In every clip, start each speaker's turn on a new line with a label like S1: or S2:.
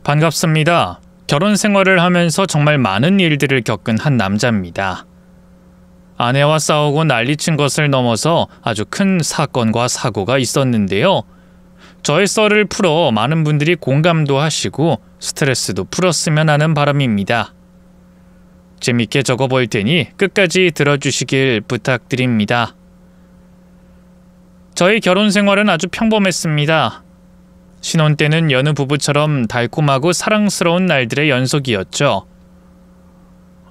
S1: 반갑습니다. 결혼 생활을 하면서 정말 많은 일들을 겪은 한 남자입니다. 아내와 싸우고 난리친 것을 넘어서 아주 큰 사건과 사고가 있었는데요. 저의 썰을 풀어 많은 분들이 공감도 하시고 스트레스도 풀었으면 하는 바람입니다. 재밌게 적어볼 테니 끝까지 들어주시길 부탁드립니다. 저의 결혼 생활은 아주 평범했습니다. 신혼 때는 여느 부부처럼 달콤하고 사랑스러운 날들의 연속이었죠.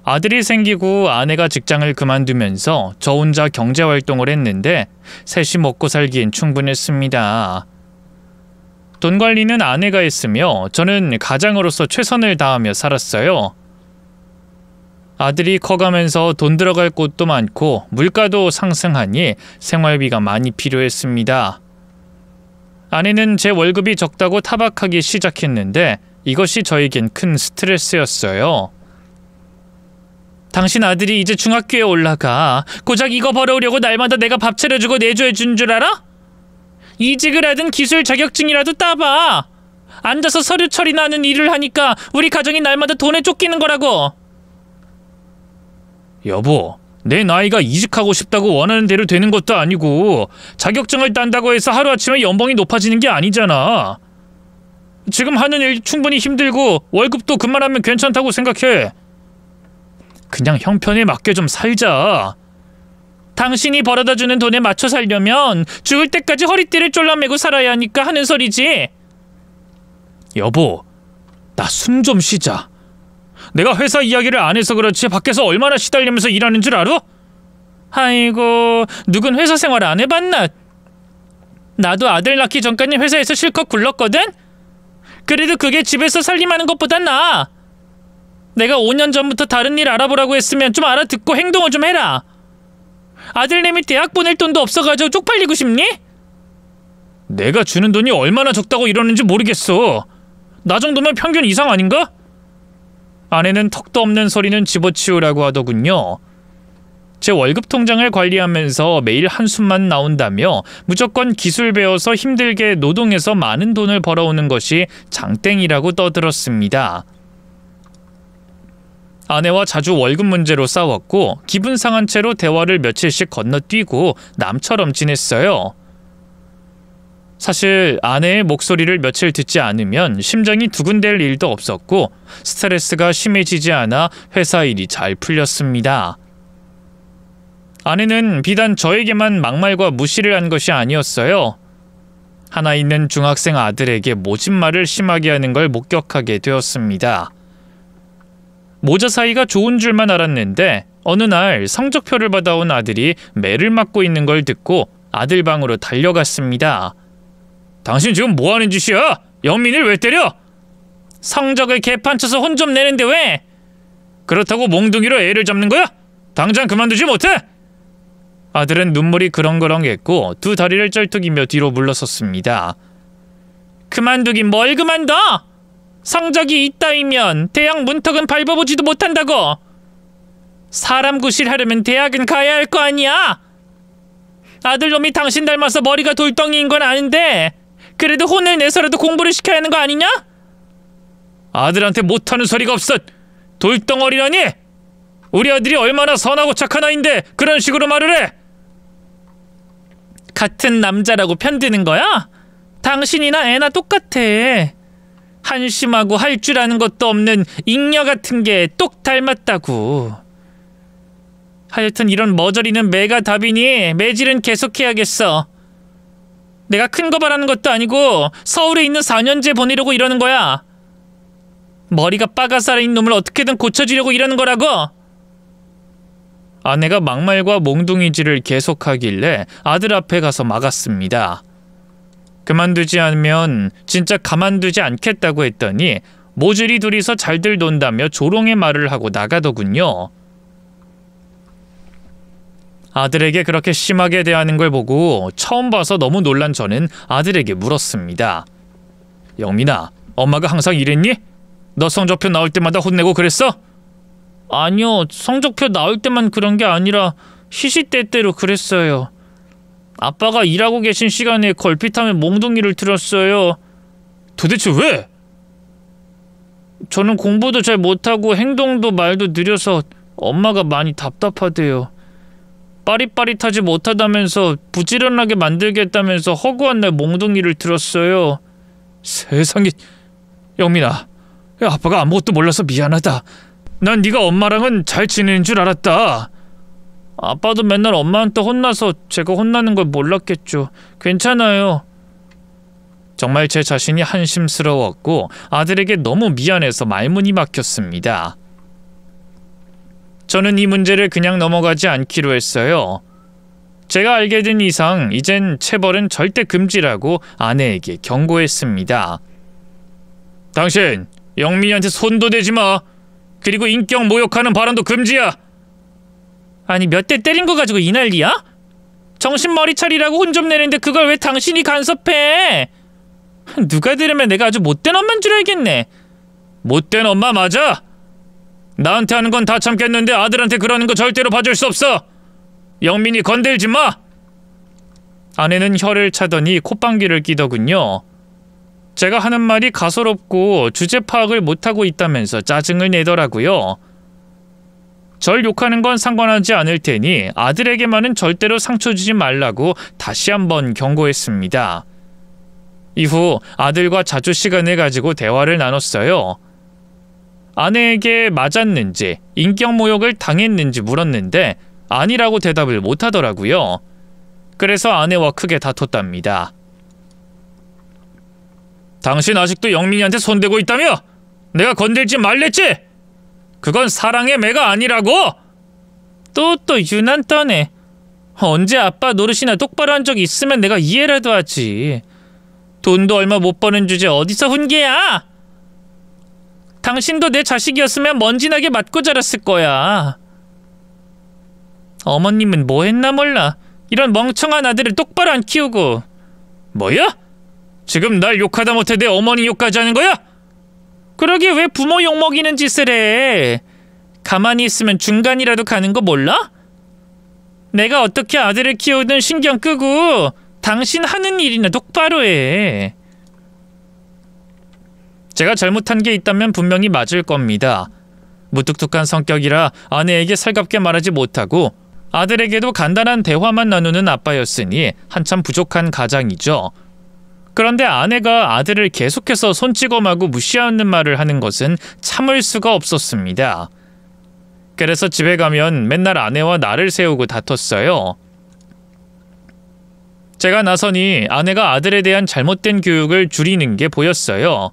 S1: 아들이 생기고 아내가 직장을 그만두면서 저 혼자 경제활동을 했는데 셋이 먹고 살기엔 충분했습니다. 돈 관리는 아내가 했으며 저는 가장으로서 최선을 다하며 살았어요. 아들이 커가면서 돈 들어갈 곳도 많고 물가도 상승하니 생활비가 많이 필요했습니다. 아내는 제 월급이 적다고 타박하기 시작했는데 이것이 저에겐 큰 스트레스였어요. 당신 아들이 이제 중학교에 올라가. 고작 이거 벌어오려고 날마다 내가 밥 차려주고 내조해준 줄 알아? 이직을 하든 기술 자격증이라도 따봐. 앉아서 서류 처리나 하는 일을 하니까 우리 가정이 날마다 돈에 쫓기는 거라고. 여보, 내 나이가 이직하고 싶다고 원하는 대로 되는 것도 아니고 자격증을 딴다고 해서 하루아침에 연봉이 높아지는 게 아니잖아. 지금 하는 일 충분히 힘들고 월급도 그만하면 괜찮다고 생각해. 그냥 형편에 맞게 좀 살자. 당신이 벌어다주는 돈에 맞춰 살려면 죽을 때까지 허리띠를 졸라매고 살아야 하니까 하는 소리지. 여보, 나 숨 좀 쉬자. 내가 회사 이야기를 안 해서 그렇지 밖에서 얼마나 시달리면서 일하는 줄 알아? 아이고, 누군 회사 생활 안 해봤나? 나도 아들 낳기 전까지 회사에서 실컷 굴렀거든? 그래도 그게 집에서 살림하는 것보단 나아. 내가 5년 전부터 다른 일 알아보라고 했으면 좀 알아듣고 행동을 좀 해라. 아들내미 대학 보낼 돈도 없어가지고 쪽팔리고 싶니? 내가 주는 돈이 얼마나 적다고 이러는지 모르겠어. 나 정도면 평균 이상 아닌가? 아내는 턱도 없는 소리는 집어치우라고 하더군요. 제 월급 통장을 관리하면서 매일 한숨만 나온다며 무조건 기술 배워서 힘들게 노동해서 많은 돈을 벌어오는 것이 장땡이라고 떠들었습니다. 아내와 자주 월급 문제로 싸웠고 기분 상한 채로 대화를 며칠씩 건너뛰고 남처럼 지냈어요. 사실 아내의 목소리를 며칠 듣지 않으면 심장이 두근댈 일도 없었고 스트레스가 심해지지 않아 회사 일이 잘 풀렸습니다. 아내는 비단 저에게만 막말과 무시를 한 것이 아니었어요. 하나 있는 중학생 아들에게 모진 말을 심하게 하는 걸 목격하게 되었습니다. 모자 사이가 좋은 줄만 알았는데 어느 날 성적표를 받아온 아들이 매를 맞고 있는 걸 듣고 아들 방으로 달려갔습니다. 당신 지금 뭐하는 짓이야? 영민이를 왜 때려? 성적을 개판쳐서 혼 좀 내는데 왜? 그렇다고 몽둥이로 애를 잡는 거야? 당장 그만두지 못해? 아들은 눈물이 그렁그렁했고 두 다리를 쩔뚝이며 뒤로 물러섰습니다. 그만두긴 뭘 그만둬? 성적이 이따위면 대학 문턱은 밟아보지도 못한다고. 사람 구실하려면 대학은 가야 할 거 아니야. 아들놈이 당신 닮아서 머리가 돌덩이인 건 아는데 그래도 혼을 내서라도 공부를 시켜야 하는 거 아니냐? 아들한테 못하는 소리가 없어. 돌덩어리라니? 우리 아들이 얼마나 선하고 착한 아인데 그런 식으로 말을 해? 같은 남자라고 편드는 거야? 당신이나 애나 똑같아. 한심하고 할 줄 아는 것도 없는 잉여 같은 게 똑 닮았다고. 하여튼 이런 머저리는 매가 답이니 매질은 계속해야겠어. 내가 큰 거 바라는 것도 아니고 서울에 있는 4년제 보내려고 이러는 거야. 머리가 빠가 살아있는 놈을 어떻게든 고쳐주려고 이러는 거라고. 아내가 막말과 몽둥이질을 계속하길래 아들 앞에 가서 막았습니다. 그만두지 않으면 진짜 가만두지 않겠다고 했더니 모질이 둘이서 잘들 논다며 조롱의 말을 하고 나가더군요. 아들에게 그렇게 심하게 대하는 걸 보고 처음 봐서 너무 놀란 저는 아들에게 물었습니다. 영민아, 엄마가 항상 이랬니? 너 성적표 나올 때마다 혼내고 그랬어? 아니요, 성적표 나올 때만 그런 게 아니라 시시때때로 그랬어요. 아빠가 일하고 계신 시간에 걸핏하면 몽둥이를 들었어요. 도대체 왜? 저는 공부도 잘 못하고 행동도 말도 느려서 엄마가 많이 답답하대요. 빠릿빠릿하지 못하다면서 부지런하게 만들겠다면서 허구한 날 몽둥이를 들었어요. 세상에, 영민아, 아빠가 아무것도 몰라서 미안하다. 난 네가 엄마랑은 잘 지내는 줄 알았다. 아빠도 맨날 엄마한테 혼나서 제가 혼나는 걸 몰랐겠죠. 괜찮아요. 정말 제 자신이 한심스러웠고 아들에게 너무 미안해서 말문이 막혔습니다. 저는 이 문제를 그냥 넘어가지 않기로 했어요. 제가 알게 된 이상 이젠 체벌은 절대 금지라고 아내에게 경고했습니다. 당신, 영민이한테 손도 대지 마. 그리고 인격 모욕하는 발언도 금지야. 아니, 몇 대 때린 거 가지고 이 난리야? 정신 머리 차리라고 혼 좀 내는데 그걸 왜 당신이 간섭해? 누가 들으면 내가 아주 못된 엄마인 줄 알겠네. 못된 엄마 맞아? 나한테 하는 건 다 참겠는데 아들한테 그러는 거 절대로 봐줄 수 없어. 영민이 건들지 마. 아내는 혀를 차더니 콧방귀를 끼더군요. 제가 하는 말이 가소롭고 주제 파악을 못하고 있다면서 짜증을 내더라고요. 절 욕하는 건 상관하지 않을 테니 아들에게만은 절대로 상처 주지 말라고 다시 한번 경고했습니다. 이후 아들과 자주 시간을 가지고 대화를 나눴어요. 아내에게 맞았는지 인격모욕을 당했는지 물었는데 아니라고 대답을 못하더라고요. 그래서 아내와 크게 다퉜답니다. 당신 아직도 영민이한테 손대고 있다며? 내가 건들지 말랬지? 그건 사랑의 매가 아니라고? 또 유난 떠네. 언제 아빠 노릇이나 똑바로 한 적 있으면 내가 이해라도 하지. 돈도 얼마 못 버는 주제 어디서 훈계야? 당신도 내 자식이었으면 먼지나게 맞고 자랐을 거야. 어머님은 뭐 했나 몰라. 이런 멍청한 아들을 똑바로 안 키우고. 뭐야? 지금 날 욕하다 못해 내 어머니 욕까지 하는 거야? 그러게 왜 부모 욕먹이는 짓을 해? 가만히 있으면 중간이라도 가는 거 몰라? 내가 어떻게 아들을 키우든 신경 끄고 당신 하는 일이나 똑바로 해. 제가 잘못한 게 있다면 분명히 맞을 겁니다. 무뚝뚝한 성격이라 아내에게 살갑게 말하지 못하고 아들에게도 간단한 대화만 나누는 아빠였으니 한참 부족한 가장이죠. 그런데 아내가 아들을 계속해서 손찌검하고 무시하는 말을 하는 것은 참을 수가 없었습니다. 그래서 집에 가면 맨날 아내와 나를 세우고 다퉜어요. 제가 나서니 아내가 아들에 대한 잘못된 교육을 줄이는 게 보였어요.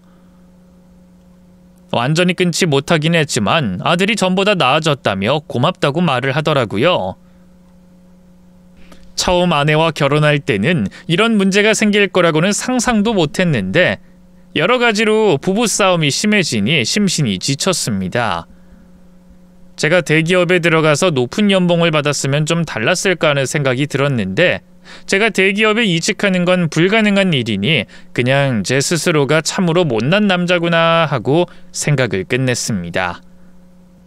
S1: 완전히 끊지 못하긴 했지만 아들이 전보다 나아졌다며 고맙다고 말을 하더라고요. 처음 아내와 결혼할 때는 이런 문제가 생길 거라고는 상상도 못했는데 여러 가지로 부부싸움이 심해지니 심신이 지쳤습니다. 제가 대기업에 들어가서 높은 연봉을 받았으면 좀 달랐을까 하는 생각이 들었는데 제가 대기업에 이직하는 건 불가능한 일이니 그냥 제 스스로가 참으로 못난 남자구나 하고 생각을 끝냈습니다.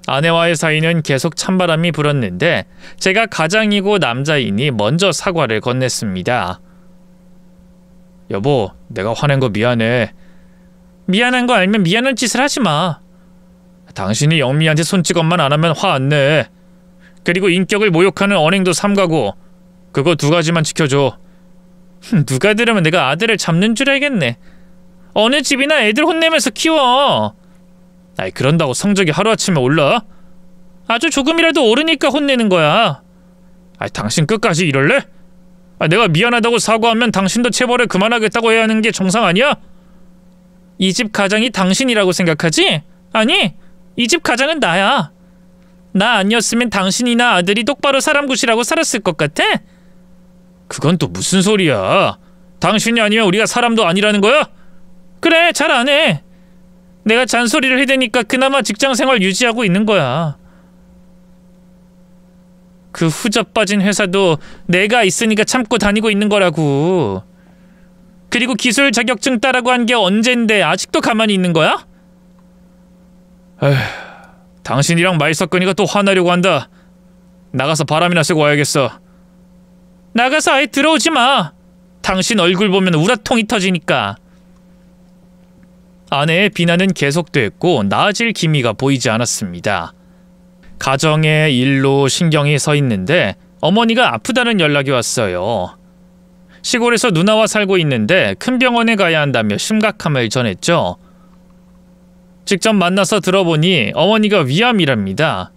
S1: 아내와의 사이는 계속 찬바람이 불었는데 제가 가장이고 남자이니 먼저 사과를 건넸습니다. 여보, 내가 화낸 거 미안해. 미안한 거 알면 미안한 짓을 하지 마. 당신이 영미한테 손찌검만 안 하면 화 안 내. 그리고 인격을 모욕하는 언행도 삼가고 그거 두 가지만 지켜줘. 누가 들으면 내가 아들을 잡는 줄 알겠네. 어느 집이나 애들 혼내면서 키워. 아이, 그런다고 성적이 하루아침에 올라? 아주 조금이라도 오르니까 혼내는 거야. 아이, 당신 끝까지 이럴래? 내가 미안하다고 사과하면 당신도 체벌을 그만하겠다고 해야 하는 게 정상 아니야? 이 집 가장이 당신이라고 생각하지? 아니, 이 집 가장은 나야. 나 아니었으면 당신이나 아들이 똑바로 사람 구실하고 살았을 것 같아? 그건 또 무슨 소리야? 당신이 아니면 우리가 사람도 아니라는 거야? 그래, 잘 안 해. 내가 잔소리를 해대니까 그나마 직장생활 유지하고 있는 거야. 그 후져빠진 회사도 내가 있으니까 참고 다니고 있는 거라고. 그리고 기술 자격증 따라고 한 게 언젠데 아직도 가만히 있는 거야? 에휴, 당신이랑 말 섞으니까 또 화나려고 한다. 나가서 바람이나 쐬고 와야겠어. 나가서 아예 들어오지 마. 당신 얼굴 보면 우라통이 터지니까. 아내의 비난은 계속됐고 나아질 기미가 보이지 않았습니다. 가정에 일로 신경이 서 있는데 어머니가 아프다는 연락이 왔어요. 시골에서 누나와 살고 있는데 큰 병원에 가야 한다며 심각함을 전했죠. 직접 만나서 들어보니 어머니가 위암이랍니다.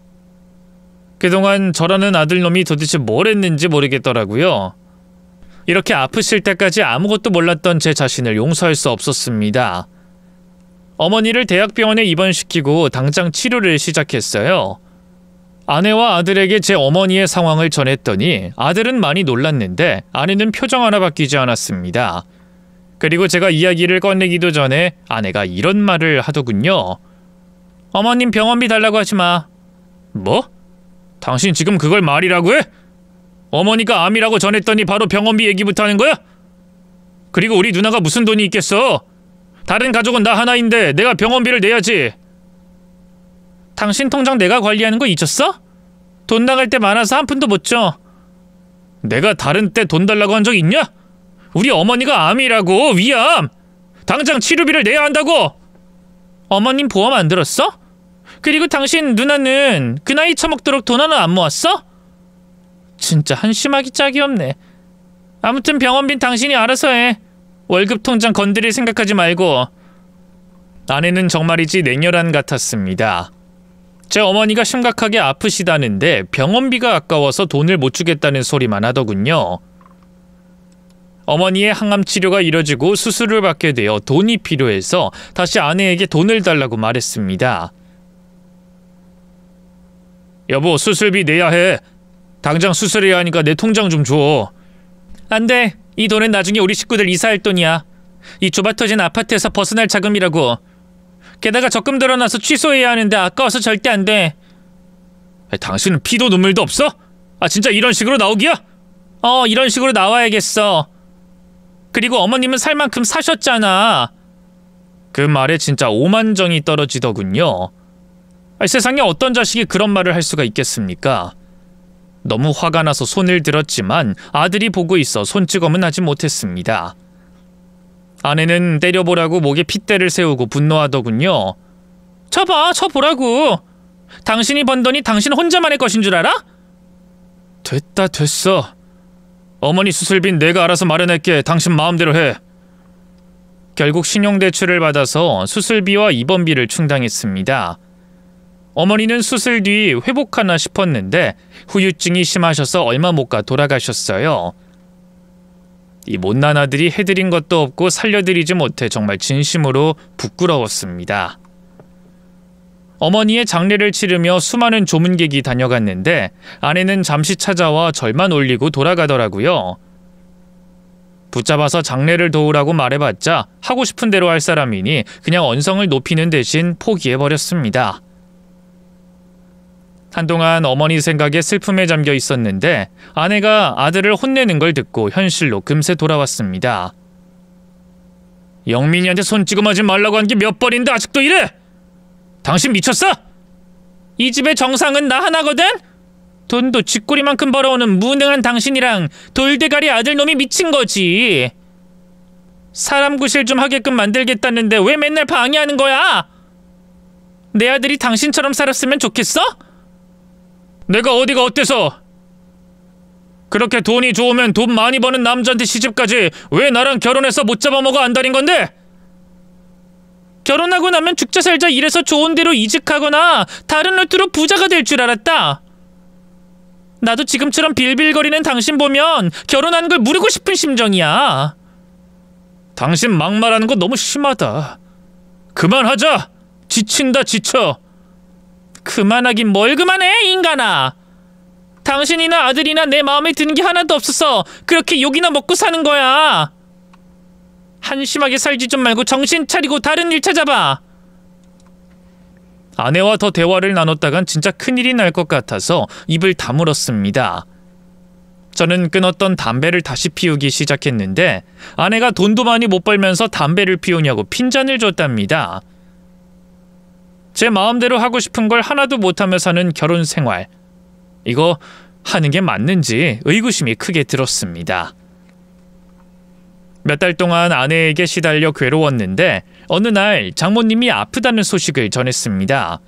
S1: 그동안 저라는 아들놈이 도대체 뭘 했는지 모르겠더라고요. 이렇게 아프실 때까지 아무것도 몰랐던 제 자신을 용서할 수 없었습니다. 어머니를 대학병원에 입원시키고 당장 치료를 시작했어요. 아내와 아들에게 제 어머니의 상황을 전했더니 아들은 많이 놀랐는데 아내는 표정 하나 바뀌지 않았습니다. 그리고 제가 이야기를 꺼내기도 전에 아내가 이런 말을 하더군요. 어머님 병원비 달라고 하지 마. 뭐? 당신 지금 그걸 말이라고 해? 어머니가 암이라고 전했더니 바로 병원비 얘기부터 하는 거야? 그리고 우리 누나가 무슨 돈이 있겠어? 다른 가족은 나 하나인데 내가 병원비를 내야지. 당신 통장 내가 관리하는 거 잊었어? 돈 나갈 때 많아서 한 푼도 못 줘. 내가 다른 때 돈 달라고 한 적 있냐? 우리 어머니가 암이라고. 위암. 당장 치료비를 내야 한다고. 어머님 보험 안 들었어? 그리고 당신 누나는 그 나이 처먹도록 돈 하나 안 모았어? 진짜 한심하기 짝이 없네. 아무튼 병원비는 당신이 알아서 해. 월급 통장 건드릴 생각하지 말고. 아내는 정말이지 냉혈한 같았습니다. 제 어머니가 심각하게 아프시다는데 병원비가 아까워서 돈을 못 주겠다는 소리만 하더군요. 어머니의 항암 치료가 이뤄지고 수술을 받게 되어 돈이 필요해서 다시 아내에게 돈을 달라고 말했습니다. 여보, 수술비 내야 해. 당장 수술해야 하니까 내 통장 좀 줘. 안 돼. 이 돈은 나중에 우리 식구들 이사할 돈이야. 이 좁아터진 아파트에서 벗어날 자금이라고. 게다가 적금 들어놔서 취소해야 하는데 아까워서 절대 안 돼. 당신은 피도 눈물도 없어? 아, 진짜 이런 식으로 나오기야? 이런 식으로 나와야겠어. 그리고 어머님은 살 만큼 사셨잖아. 그 말에 진짜 오만정이 떨어지더군요. 세상에 어떤 자식이 그런 말을 할 수가 있겠습니까? 너무 화가 나서 손을 들었지만 아들이 보고 있어 손찌검은 하지 못했습니다. 아내는 때려보라고 목에 핏대를 세우고 분노하더군요. 쳐봐, 쳐보라고. 당신이 번 돈이 당신 혼자만의 것인 줄 알아? 됐다, 됐어. 어머니 수술비는 내가 알아서 마련할게. 당신 마음대로 해. 결국 신용대출을 받아서 수술비와 입원비를 충당했습니다. 어머니는 수술 뒤 회복하나 싶었는데 후유증이 심하셔서 얼마 못 가 돌아가셨어요. 이 못난 아들이 해드린 것도 없고 살려드리지 못해 정말 진심으로 부끄러웠습니다. 어머니의 장례를 치르며 수많은 조문객이 다녀갔는데 아내는 잠시 찾아와 절만 올리고 돌아가더라고요. 붙잡아서 장례를 도우라고 말해봤자 하고 싶은 대로 할 사람이니 그냥 언성을 높이는 대신 포기해버렸습니다. 한동안 어머니 생각에 슬픔에 잠겨 있었는데 아내가 아들을 혼내는 걸 듣고 현실로 금세 돌아왔습니다. 영민이한테 손찌검하지 말라고 한 게 몇 번인데 아직도 이래? 당신 미쳤어? 이 집의 정상은 나 하나거든? 돈도 쥐꼬리만큼 벌어오는 무능한 당신이랑 돌대가리 아들놈이 미친 거지. 사람 구실 좀 하게끔 만들겠다는데 왜 맨날 방해하는 거야? 내 아들이 당신처럼 살았으면 좋겠어? 내가 어디가 어때서? 그렇게 돈이 좋으면 돈 많이 버는 남자한테 시집가지 왜 나랑 결혼해서 못 잡아먹어 안달인 건데? 결혼하고 나면 죽자 살자 이래서 좋은 데로 이직하거나 다른 루트로 부자가 될 줄 알았다. 나도 지금처럼 빌빌거리는 당신 보면 결혼하는 걸 무르고 싶은 심정이야. 당신 막말하는 거 너무 심하다. 그만하자. 지친다, 지쳐. 그만하긴 뭘 그만해, 인간아. 당신이나 아들이나 내 마음에 드는 게 하나도 없어서 그렇게 욕이나 먹고 사는 거야. 한심하게 살지 좀 말고 정신 차리고 다른 일 찾아봐. 아내와 더 대화를 나눴다간 진짜 큰일이 날 것 같아서 입을 다물었습니다. 저는 끊었던 담배를 다시 피우기 시작했는데 아내가 돈도 많이 못 벌면서 담배를 피우냐고 핀잔을 줬답니다. 제 마음대로 하고 싶은 걸 하나도 못하며 사는 결혼 생활. 이거 하는 게 맞는지 의구심이 크게 들었습니다. 몇 달 동안 아내에게 시달려 괴로웠는데 어느 날 장모님이 아프다는 소식을 전했습니다.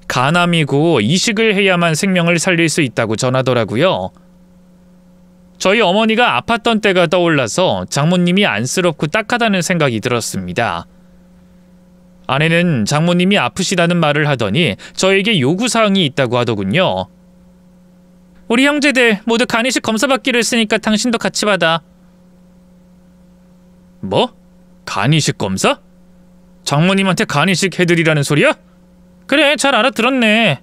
S1: 간암이고 이식을 해야만 생명을 살릴 수 있다고 전하더라고요. 저희 어머니가 아팠던 때가 떠올라서 장모님이 안쓰럽고 딱하다는 생각이 들었습니다. 아내는 장모님이 아프시다는 말을 하더니 저에게 요구사항이 있다고 하더군요. 우리 형제들 모두 간이식 검사 받기로 했으니까 당신도 같이 받아. 뭐? 간이식 검사? 장모님한테 간이식 해드리라는 소리야? 그래, 잘 알아들었네.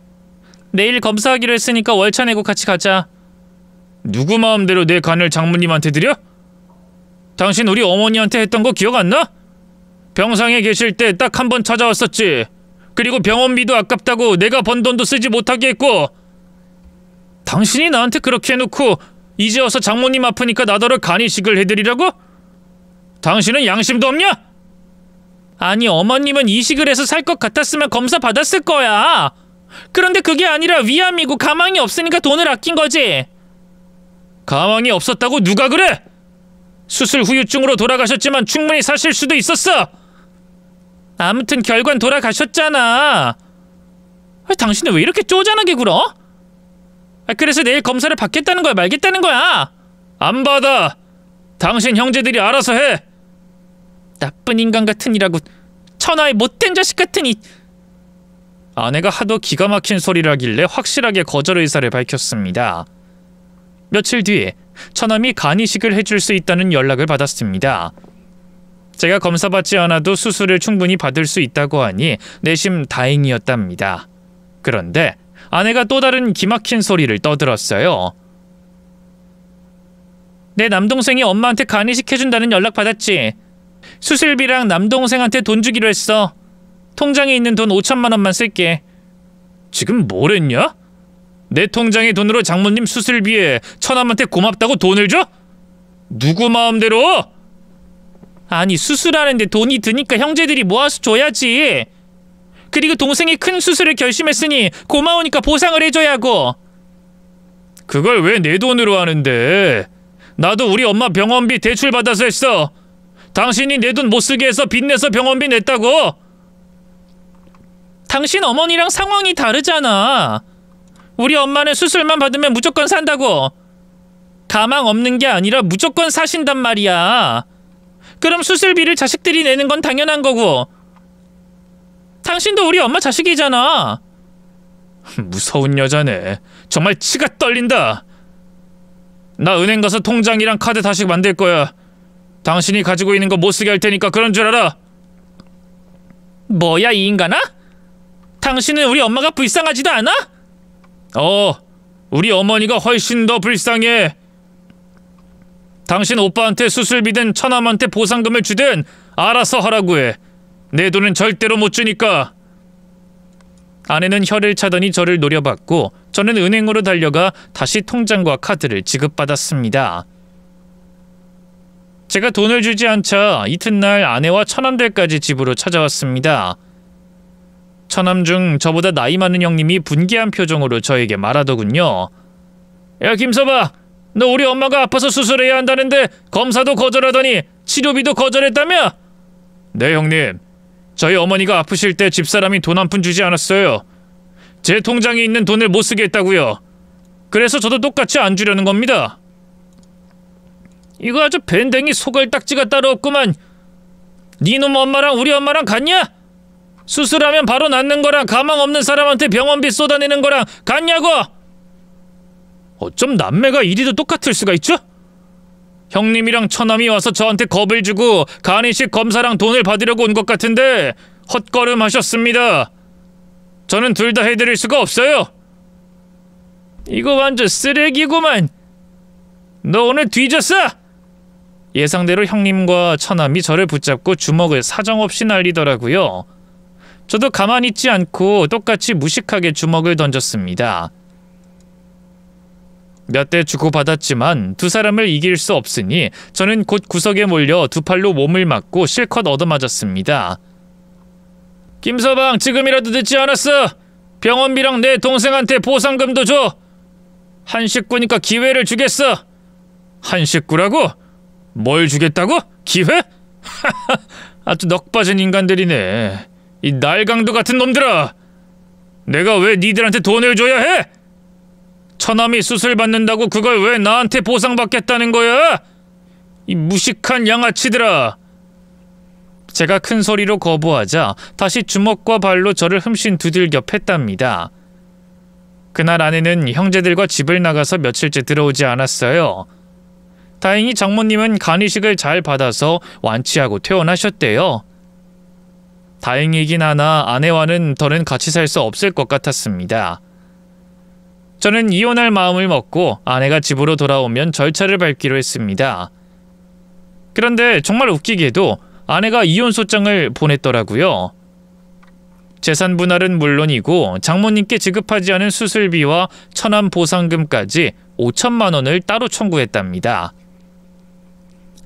S1: 내일 검사하기로 했으니까 월차 내고 같이 가자. 누구 마음대로 내 간을 장모님한테 드려? 당신 우리 어머니한테 했던 거 기억 안 나? 병상에 계실 때 딱 한 번 찾아왔었지. 그리고 병원비도 아깝다고 내가 번 돈도 쓰지 못하게 했고. 당신이 나한테 그렇게 해놓고 이제 와서 장모님 아프니까 나더러 간이식을 해드리라고? 당신은 양심도 없냐? 아니, 어머님은 이식을 해서 살 것 같았으면 검사 받았을 거야. 그런데 그게 아니라 위암이고 가망이 없으니까 돈을 아낀 거지. 가망이 없었다고 누가 그래? 수술 후유증으로 돌아가셨지만 충분히 사실 수도 있었어. 아무튼 결과는 돌아가셨잖아. 당신은 왜 이렇게 쪼잔하게 굴어? 그래서 내일 검사를 받겠다는 거야, 말겠다는 거야? 안 받아. 당신 형제들이 알아서 해. 나쁜 인간 같으니라고. 천하의 못된 자식 같으니. 아내가 하도 기가 막힌 소리를 하길래 확실하게 거절 의사를 밝혔습니다. 며칠 뒤에 처남이 간이식을 해줄 수 있다는 연락을 받았습니다. 제가 검사받지 않아도 수술을 충분히 받을 수 있다고 하니 내심 다행이었답니다. 그런데 아내가 또 다른 기막힌 소리를 떠들었어요. 내 남동생이 엄마한테 간이식 해준다는 연락 받았지. 수술비랑 남동생한테 돈 주기로 했어. 통장에 있는 돈 5천만 원만 쓸게. 지금 뭐랬냐? 내 통장의 돈으로 장모님 수술비에 처남한테 고맙다고 돈을 줘? 누구 마음대로? 아니, 수술하는데 돈이 드니까 형제들이 모아서 줘야지. 그리고 동생이 큰 수술을 결심했으니 고마우니까 보상을 해줘야 하고. 그걸 왜 내 돈으로 하는데? 나도 우리 엄마 병원비 대출받아서 했어. 당신이 내 돈 못 쓰게 해서 빚내서 병원비 냈다고? 당신 어머니랑 상황이 다르잖아. 우리 엄마는 수술만 받으면 무조건 산다고. 가망 없는 게 아니라 무조건 사신단 말이야. 그럼 수술비를 자식들이 내는 건 당연한 거고. 당신도 우리 엄마 자식이잖아. 무서운 여자네. 정말 치가 떨린다. 나 은행 가서 통장이랑 카드 다시 만들 거야. 당신이 가지고 있는 거 못 쓰게 할 테니까 그런 줄 알아. 뭐야, 이 인간아? 당신은 우리 엄마가 불쌍하지도 않아? 우리 어머니가 훨씬 더 불쌍해. 당신 오빠한테 수술비든 처남한테 보상금을 주든 알아서 하라고 해. 내 돈은 절대로 못 주니까. 아내는 혀를 차더니 저를 노려봤고 저는 은행으로 달려가 다시 통장과 카드를 지급받았습니다. 제가 돈을 주지 않자 이튿날 아내와 처남들까지 집으로 찾아왔습니다. 처남 중 저보다 나이 많은 형님이 분개한 표정으로 저에게 말하더군요. 야, 김서방, 너 우리 엄마가 아파서 수술해야 한다는데 검사도 거절하더니 치료비도 거절했다며? 네, 형님. 저희 어머니가 아프실 때 집사람이 돈 한 푼 주지 않았어요. 제 통장에 있는 돈을 못 쓰게 했다고요. 그래서 저도 똑같이 안 주려는 겁니다. 이거 아주 밴댕이 소갈딱지가 따로 없구만. 니놈 엄마랑 우리 엄마랑 같냐? 수술하면 바로 낫는 거랑 가망 없는 사람한테 병원비 쏟아내는 거랑 같냐고? 어쩜 남매가 이리도 똑같을 수가 있죠? 형님이랑 처남이 와서 저한테 겁을 주고 간이식 검사랑 돈을 받으려고 온 것 같은데 헛걸음 하셨습니다. 저는 둘 다 해드릴 수가 없어요. 이거 완전 쓰레기구만. 너 오늘 뒤졌어? 예상대로 형님과 처남이 저를 붙잡고 주먹을 사정없이 날리더라고요. 저도 가만히 있지 않고 똑같이 무식하게 주먹을 던졌습니다. 몇 대 주고받았지만 두 사람을 이길 수 없으니 저는 곧 구석에 몰려 두 팔로 몸을 맞고 실컷 얻어맞았습니다. 김서방, 지금이라도 늦지 않았어. 병원비랑 내 동생한테 보상금도 줘. 한 식구니까 기회를 주겠어. 한 식구라고? 뭘 주겠다고? 기회? 아주 넋빠진 인간들이네. 이 날강도 같은 놈들아! 내가 왜 니들한테 돈을 줘야 해? 처남이 수술 받는다고 그걸 왜 나한테 보상받겠다는 거야? 이 무식한 양아치들아! 제가 큰 소리로 거부하자 다시 주먹과 발로 저를 흠씬 두들겨 팼답니다. 그날 아내는 형제들과 집을 나가서 며칠째 들어오지 않았어요. 다행히 장모님은 간이식을 잘 받아서 완치하고 퇴원하셨대요. 다행이긴 하나 아내와는 더는 같이 살 수 없을 것 같았습니다. 저는 이혼할 마음을 먹고 아내가 집으로 돌아오면 절차를 밟기로 했습니다. 그런데 정말 웃기게도 아내가 이혼소장을 보냈더라고요. 재산 분할은 물론이고 장모님께 지급하지 않은 수술비와 처남 보상금까지 5천만 원을 따로 청구했답니다.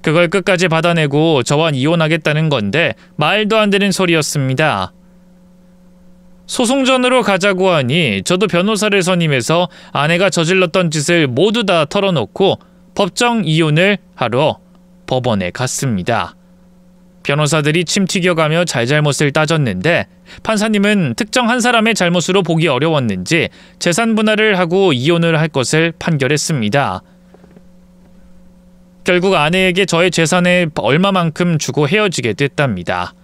S1: 그걸 끝까지 받아내고 저와 이혼하겠다는 건데 말도 안 되는 소리였습니다. 소송전으로 가자고 하니 저도 변호사를 선임해서 아내가 저질렀던 짓을 모두 다 털어놓고 법정 이혼을 하러 법원에 갔습니다. 변호사들이 침 튀겨가며 잘잘못을 따졌는데 판사님은 특정 한 사람의 잘못으로 보기 어려웠는지 재산 분할을 하고 이혼을 할 것을 판결했습니다. 결국 아내에게 저의 재산의 얼마만큼 주고 헤어지게 됐답니다.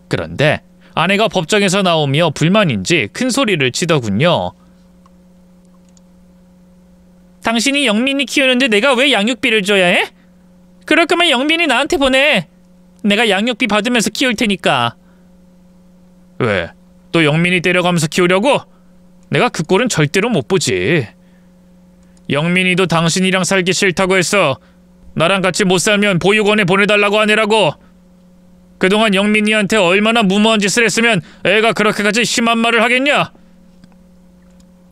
S1: 그런데 아내가 법정에서 나오며 불만인지 큰 소리를 치더군요. 당신이 영민이 키우는데 내가 왜 양육비를 줘야 해? 그럴 거면 영민이 나한테 보내. 내가 양육비 받으면서 키울 테니까. 왜? 또 영민이 때려가면서 키우려고? 내가 그 꼴은 절대로 못 보지. 영민이도 당신이랑 살기 싫다고 했어. 나랑 같이 못 살면 보육원에 보내달라고 하느라고. 그동안 영민이한테 얼마나 무모한 짓을 했으면 애가 그렇게까지 심한 말을 하겠냐?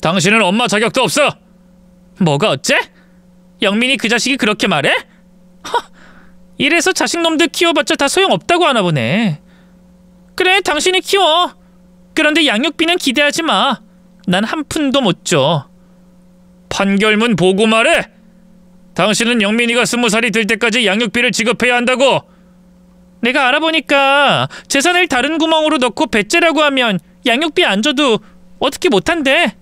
S1: 당신은 엄마 자격도 없어. 뭐가 어째? 영민이 그 자식이 그렇게 말해? 이래서 자식놈들 키워봤자 다 소용없다고 하나 보네. 그래, 당신이 키워. 그런데 양육비는 기대하지 마. 난 한 푼도 못 줘. 판결문 보고 말해. 당신은 영민이가 20살이 될 때까지 양육비를 지급해야 한다고. 내가 알아보니까 재산을 다른 구멍으로 넣고 배째라고 하면 양육비 안 줘도 어떻게 못한대.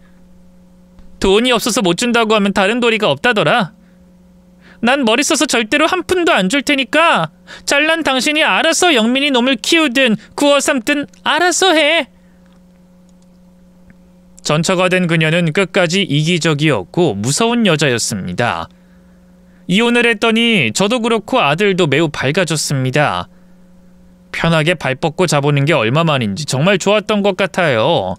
S1: 돈이 없어서 못 준다고 하면 다른 도리가 없다더라. 난 머리 써서 절대로 한 푼도 안 줄 테니까 잘난 당신이 알아서 영민이 놈을 키우든 구워 삶든 알아서 해. 전처가 된 그녀는 끝까지 이기적이었고 무서운 여자였습니다. 이혼을 했더니 저도 그렇고 아들도 매우 밝아졌습니다. 편하게 발 뻗고 자보는 게 얼마만인지 정말 좋았던 것 같아요.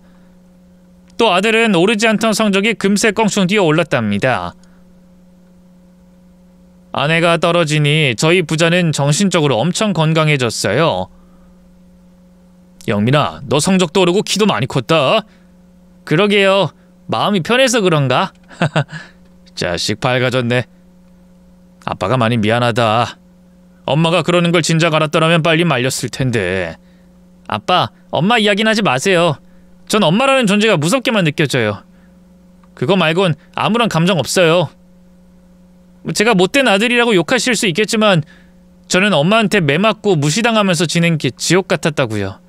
S1: 또 아들은 오르지 않던 성적이 금세 껑충 뛰어 올랐답니다. 아내가 떨어지니 저희 부자는 정신적으로 엄청 건강해졌어요. 영민아, 너 성적도 오르고 키도 많이 컸다. 그러게요. 마음이 편해서 그런가? 자식 밝아졌네. 아빠가 많이 미안하다. 엄마가 그러는 걸 진작 알았더라면 빨리 말렸을 텐데. 아빠, 엄마 이야기는 하지 마세요. 전 엄마라는 존재가 무섭게만 느껴져요. 그거 말곤 아무런 감정 없어요. 제가 못된 아들이라고 욕하실 수 있겠지만 저는 엄마한테 매맞고 무시당하면서 지낸 게 지옥 같았다고요.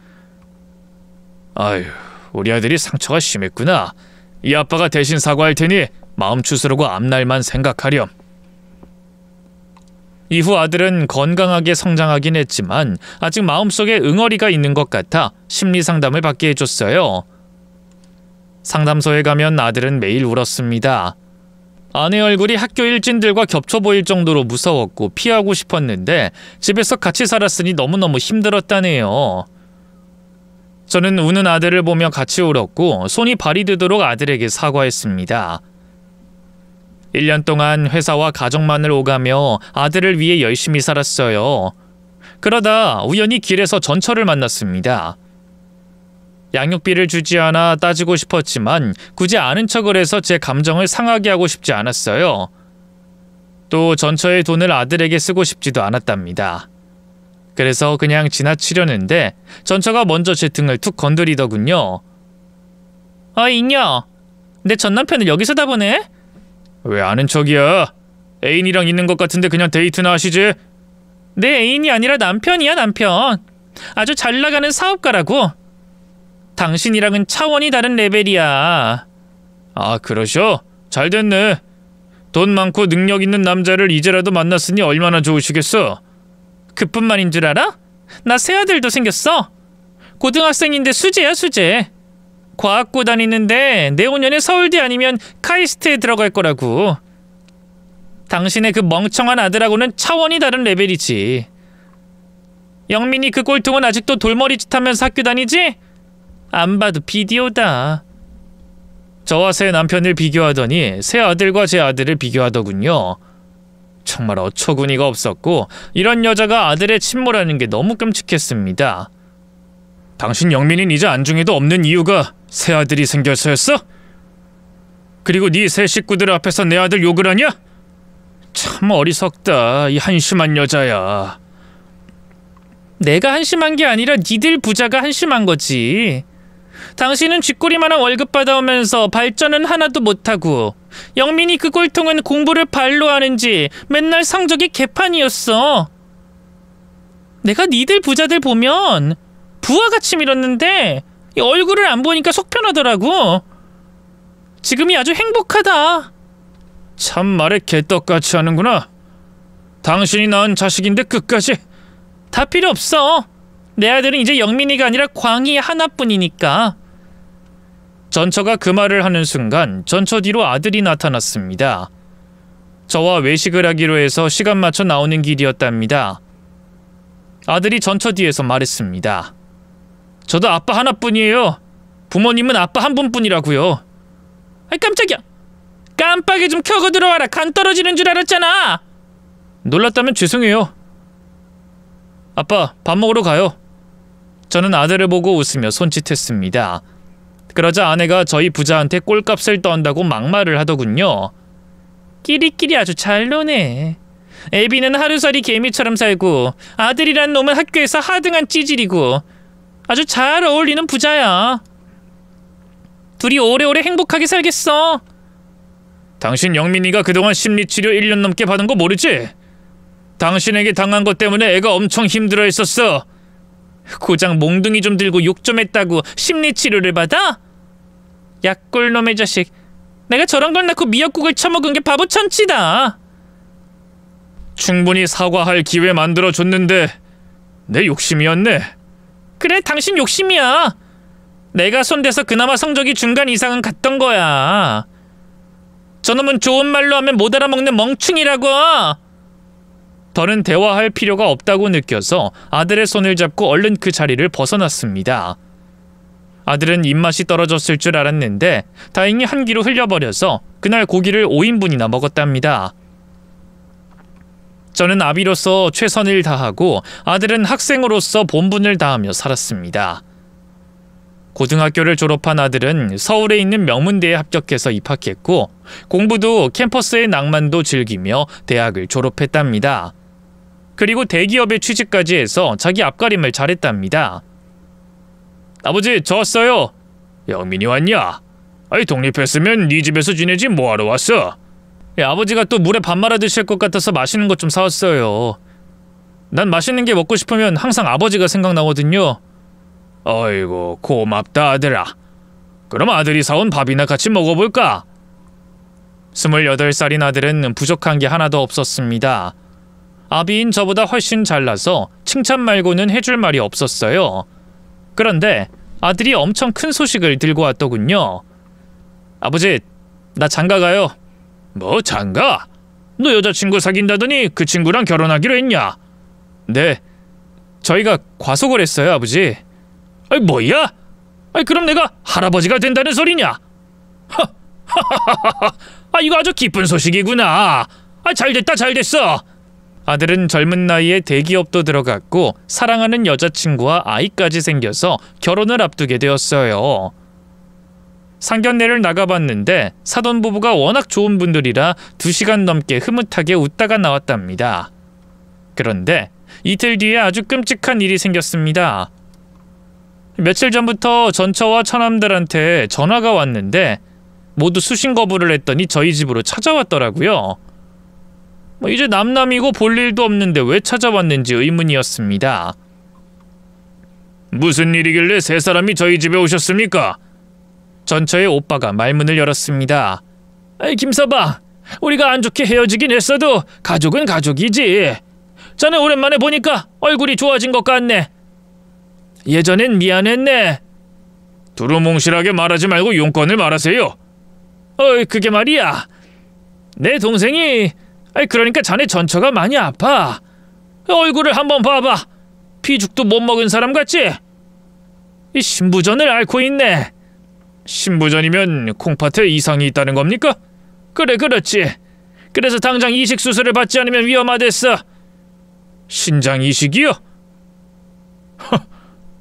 S1: 아휴, 우리 아들이 상처가 심했구나. 이 아빠가 대신 사과할 테니 마음 추스르고 앞날만 생각하렴. 이후 아들은 건강하게 성장하긴 했지만 아직 마음속에 응어리가 있는 것 같아 심리상담을 받게 해줬어요. 상담소에 가면 아들은 매일 울었습니다. 아내 얼굴이 학교 일진들과 겹쳐 보일 정도로 무서웠고 피하고 싶었는데 집에서 같이 살았으니 너무너무 힘들었다네요. 저는 우는 아들을 보며 같이 울었고 손이 발이 되도록 아들에게 사과했습니다. 1년 동안 회사와 가정만을 오가며 아들을 위해 열심히 살았어요. 그러다 우연히 길에서 전처를 만났습니다. 양육비를 주지 않아 따지고 싶었지만 굳이 아는 척을 해서 제 감정을 상하게 하고 싶지 않았어요. 또 전처의 돈을 아들에게 쓰고 싶지도 않았답니다. 그래서 그냥 지나치려는데 전처가 먼저 제 등을 툭 건드리더군요. 아, 있냐? 내 전남편을 여기서 다 보네? 왜 아는 척이야? 애인이랑 있는 것 같은데 그냥 데이트나 하시지? 내 애인이 아니라 남편이야, 남편. 아주 잘 나가는 사업가라고. 당신이랑은 차원이 다른 레벨이야. 아, 그러셔? 잘 됐네. 돈 많고 능력 있는 남자를 이제라도 만났으니 얼마나 좋으시겠어? 그뿐만인 줄 알아? 나 새아들도 생겼어. 고등학생인데 수재야, 수재. 과학고 다니는데 내후년에 서울대 아니면 카이스트에 들어갈 거라고. 당신의 그 멍청한 아들하고는 차원이 다른 레벨이지. 영민이 그 꼴통은 아직도 돌머리짓 하면서 학교 다니지? 안 봐도 비디오다. 저와 새 남편을 비교하더니 새 아들과 제 아들을 비교하더군요. 정말 어처구니가 없었고 이런 여자가 아들의 친모라는 게 너무 끔찍했습니다. 당신 영민이는 이제 안중에도 없는 이유가 새 아들이 생겨서였어? 그리고 네 새 식구들 앞에서 내 아들 욕을 하냐? 참 어리석다, 이 한심한 여자야. 내가 한심한 게 아니라 니들 부자가 한심한 거지. 당신은 쥐꼬리만한 월급 받아오면서 발전은 하나도 못하고 영민이 그 꼴통은 공부를 발로 하는지 맨날 성적이 개판이었어. 내가 니들 부자들 보면 부하같이 밀었는데 얼굴을 안 보니까 속 편하더라고. 지금이 아주 행복하다. 참 말에 개떡같이 하는구나. 당신이 낳은 자식인데 끝까지. 다 필요 없어. 내 아들은 이제 영민이가 아니라 광희 하나뿐이니까. 전처가 그 말을 하는 순간 전처 뒤로 아들이 나타났습니다. 저와 외식을 하기로 해서 시간 맞춰 나오는 길이었답니다. 아들이 전처 뒤에서 말했습니다. 저도 아빠 하나뿐이에요. 부모님은 아빠 한 분뿐이라고요. 아이 깜짝이야. 깜빡이 좀 켜고 들어와라. 간 떨어지는 줄 알았잖아. 놀랐다면 죄송해요. 아빠, 밥 먹으러 가요. 저는 아들을 보고 웃으며 손짓했습니다. 그러자 아내가 저희 부자한테 꼴값을 떤다고 막말을 하더군요. 끼리끼리 아주 잘 노네. 애비는 하루살이 개미처럼 살고 아들이란 놈은 학교에서 하등한 찌질이고 아주 잘 어울리는 부자야. 둘이 오래오래 행복하게 살겠어. 당신 영민이가 그동안 심리치료 1년 넘게 받은 거 모르지? 당신에게 당한 것 때문에 애가 엄청 힘들어했었어. 고작 몽둥이 좀 들고 욕 좀 했다고 심리치료를 받아? 약골놈의 자식. 내가 저런 걸 낳고 미역국을 처먹은 게 바보 천치다. 충분히 사과할 기회 만들어줬는데 내 욕심이었네. 그래, 당신 욕심이야. 내가 손대서 그나마 성적이 중간 이상은 갔던 거야. 저놈은 좋은 말로 하면 못 알아먹는 멍충이라고. 더는 대화할 필요가 없다고 느껴서 아들의 손을 잡고 얼른 그 자리를 벗어났습니다. 아들은 입맛이 떨어졌을 줄 알았는데 다행히 한 끼로 흘려버려서 그날 고기를 5인분이나 먹었답니다. 저는 아비로서 최선을 다하고 아들은 학생으로서 본분을 다하며 살았습니다. 고등학교를 졸업한 아들은 서울에 있는 명문대에 합격해서 입학했고 공부도 캠퍼스의 낭만도 즐기며 대학을 졸업했답니다. 그리고 대기업에 취직까지 해서 자기 앞가림을 잘했답니다. 아버지, 저 왔어요. 영민이 왔냐? 아이, 독립했으면 네 집에서 지내지 뭐하러 왔어? 아버지가 또 물에 밥 말아 드실 것 같아서 맛있는 것 좀 사왔어요. 난 맛있는 게 먹고 싶으면 항상 아버지가 생각나거든요. 어이구, 고맙다 아들아. 그럼 아들이 사온 밥이나 같이 먹어볼까? 28살인 아들은 부족한 게 하나도 없었습니다. 아비인 저보다 훨씬 잘나서 칭찬 말고는 해줄 말이 없었어요. 그런데 아들이 엄청 큰 소식을 들고 왔더군요. 아버지, 나 장가 가요. 뭐 장가? 너 여자친구 사귄다더니 그 친구랑 결혼하기로 했냐? 네, 저희가 과속을 했어요, 아버지. 아이, 뭐야? 아이, 그럼 내가 할아버지가 된다는 소리냐? 아, 이거 아주 기쁜 소식이구나. 아, 잘됐다, 잘됐어. 아들은 젊은 나이에 대기업도 들어갔고 사랑하는 여자친구와 아이까지 생겨서 결혼을 앞두게 되었어요. 상견례를 나가봤는데 사돈 부부가 워낙 좋은 분들이라 2시간 넘게 흐뭇하게 웃다가 나왔답니다. 그런데 이틀 뒤에 아주 끔찍한 일이 생겼습니다. 며칠 전부터 전처와 처남들한테 전화가 왔는데 모두 수신 거부를 했더니 저희 집으로 찾아왔더라고요. 이제 남남이고 볼 일도 없는데 왜 찾아왔는지 의문이었습니다. 무슨 일이길래 세 사람이 저희 집에 오셨습니까? 전처의 오빠가 말문을 열었습니다. 김서방, 우리가 안 좋게 헤어지긴 했어도 가족은 가족이지. 자네 오랜만에 보니까 얼굴이 좋아진 것 같네. 예전엔 미안했네. 두루뭉실하게 말하지 말고 용건을 말하세요. 그게 말이야. 내 동생이 그러니까 자네 전처가 많이 아파. 얼굴을 한번 봐봐. 피죽도 못 먹은 사람 같지? 이 신부전을 앓고 있네. 신부전이면 콩팥에 이상이 있다는 겁니까? 그래, 그렇지. 그래서 당장 이식 수술을 받지 않으면 위험하댔어. 신장 이식이요?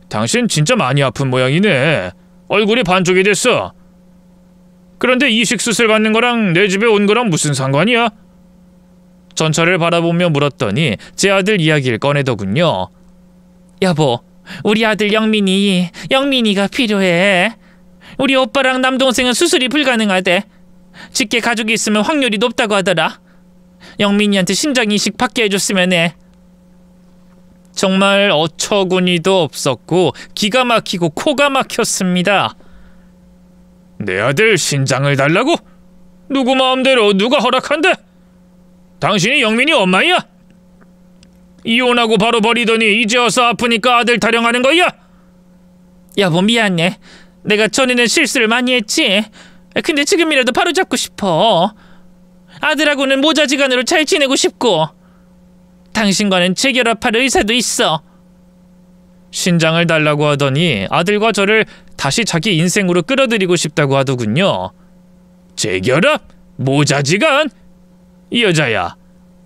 S1: 당신 진짜 많이 아픈 모양이네. 얼굴이 반쪽이 됐어. 그런데 이식 수술 받는 거랑 내 집에 온 거랑 무슨 상관이야? 전처를 바라보며 물었더니 제 아들 이야기를 꺼내더군요. 여보, 우리 아들 영민이가 필요해. 우리 오빠랑 남동생은 수술이 불가능하대. 직계 가족이 있으면 확률이 높다고 하더라. 영민이한테 신장 이식 받게 해줬으면 해. 정말 어처구니도 없었고 기가 막히고 코가 막혔습니다. 내 아들 신장을 달라고? 누구 마음대로 누가 허락한대? 당신이 영민이 엄마야? 이혼하고 바로 버리더니 이제 와서 아프니까 아들 타령하는 거야? 여보, 미안해. 내가 전에는 실수를 많이 했지. 근데 지금이라도 바로잡고 싶어. 아들하고는 모자지간으로 잘 지내고 싶고 당신과는 재결합할 의사도 있어. 신장을 달라고 하더니 아들과 저를 다시 자기 인생으로 끌어들이고 싶다고 하더군요. 재결합? 모자지간? 이 여자야,